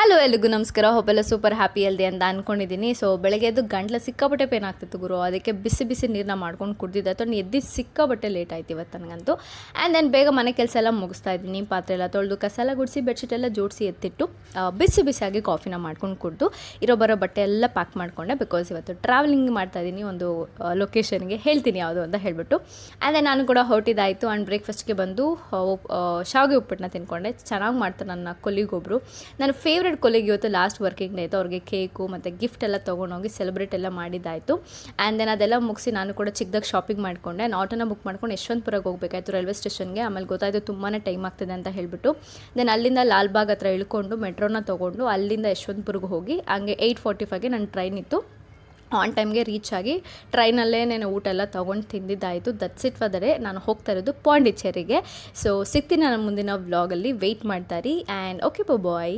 Hello ಎಲ್ಲಿಗೂ ನಮಸ್ಕಾರ. ಹೊಬ್ಬೆಲ್ಲ super happy ಅಲ್ದೆ ಅಂತ ಅಂದ್ಕೊಂಡಿದ್ದೀನಿ. ಸೊ ಬೆಳಗ್ಗೆ ಎದ್ದು ಗಂಟ್ಲ ಸಿಕ್ಕಾಬಟ್ಟೆ ಪೇನ್ ಆಗ್ತಿತ್ತು ಗುರು. ಅದಕ್ಕೆ ಬಿಸಿ ಬಿಸಿ ನೀರನ್ನ ಮಾಡ್ಕೊಂಡು ಕುಡ್ದಿದ್ದಾಯ್ತು. ಎದ್ದು ಸಿಕ್ಕಾಬಟ್ಟೆ ಲೇಟ್ ಆಯ್ತು ಇವತ್ತು ನನಗಂತೂ. ಆ್ಯಂಡ್ ದೆನ್ ಬೇಗ ಮನೆ ಕೆಲಸ ಎಲ್ಲ ಮುಗಿಸ್ತಾ ಇದ್ದೀನಿ. ಪಾತ್ರೆ ಎಲ್ಲ ತೊಳೆದು ಕಸ ಎಲ್ಲ ಗುಡಿಸಿ ಬೆಡ್ಶೀಟ್ ಎಲ್ಲ ಜೋಡಿಸಿ ಎತ್ತಿಟ್ಟು ಬಿಸಿ ಬಿಸಿಯಾಗಿ ಕಾಫಿನ ಮಾಡ್ಕೊಂಡು ಕುಡಿದು ಇರೋ ಬರೋ ಬಟ್ಟೆ ಎಲ್ಲ ಪ್ಯಾಕ್ ಮಾಡಿಕೊಂಡೆ. ಬಿಕಾಸ್ ಇವತ್ತು ಟ್ರಾವೆಲಿಂಗ್ ಮಾಡ್ತಾ ಇದ್ದೀನಿ ಒಂದು ಲೊಕೇಶನ್ಗೆ. ಹೇಳ್ತೀನಿ ಯಾವುದು ಅಂತ ಹೇಳಿಬಿಟ್ಟು. ಆ್ಯಂಡ್ ದೆನ್ ನಾನು ಕೂಡ ಹೊರಟಿದ್ದಾಯಿತು. ಆ್ಯಂಡ್ ಬ್ರೇಕ್ಫಾಸ್ಟ್ಗೆ ಬಂದು ಶಾವಿಗೆ ಉಪ್ಪಿಟ್ಟನ್ನ ತಿನ್ಕೊಂಡೆ. ಚೆನ್ನಾಗಿ ಮಾಡ್ತಾರೆ ನನ್ನ ಕೊಲ್ಲಿಗೊಬ್ಬರು. ನನ್ನ ಫೇವ್ರೆಟ್ ಕೊಲ್ಲಿಗೆ ಇವತ್ತು ಲಾಸ್ಟ್ ವರ್ಕಿಂಗ್ ಡೇ ಇತ್ತು. ಅವ್ರಿಗೆ ಕೇಕು ಮತ್ತು ಗಿಫ್ಟ್ ಎಲ್ಲ ತೊಗೊಂಡೋಗಿ ಸೆಲೆಬ್ರೇಟ್ ಎಲ್ಲ ಮಾಡಿದ್ದಾಯಿತು. ಆ್ಯಂಡ್ ದೆನ್ ಅದೆಲ್ಲ ಮುಗಿಸಿ ನಾನು ಕೂಡ ಚಿಕ್ಕದಾಗಿ ಶಾಪಿಂಗ್ ಮಾಡಿಕೊಂಡೆ. ಆಟೋನ ಬುಕ್ ಮಾಡ್ಕೊಂಡು ಯಶವಂತಪುರಕ್ಕೆ ಹೋಗಬೇಕಾಯ್ತು ರೈಲ್ವೆ ಸ್ಟೇಷನ್ಗೆ. ಆಮೇಲೆ ಗೊತ್ತಾಯಿತು ತುಂಬಾ ಟೈಮ್ ಆಗ್ತಿದೆ ಅಂತ ಹೇಳಿಬಿಟ್ಟು ದೆನ್ ಅಲ್ಲಿಂದ ಲಾಲ್ಬಾಗ್ ಹತ್ರ ಇಳ್ಕೊಂಡು ಮೆಟ್ರೋನ ತೊಗೊಂಡು ಅಲ್ಲಿಂದ ಯಶವಂತಪುರಕ್ಕೆ ಹೋಗಿ ಹಂಗೆ 8:45ಗೆ ನನ್ನ ಟ್ರೈನ್ ಇತ್ತು. ಆನ್ ಟೈಮ್ಗೆ ರೀಚ್ ಆಗಿ ಟ್ರೈನಲ್ಲೇ ನಾನು ಊಟ ಎಲ್ಲ ತೊಗೊಂಡು ತಿಂದಿದ್ದಾಯಿತು. That's it for the day. ನಾನು ಹೋಗ್ತಾ ಇರೋದು ಪಾಂಡಿಚೇರಿಗೆ. ಸೊ ಸಿಗ್ತೀನಿ ನಾನು ಮುಂದಿನ ವ್ಲಾಗಲ್ಲಿ. ವೆಯ್ಟ್ ಮಾಡ್ತಾರಿ. And okay bye.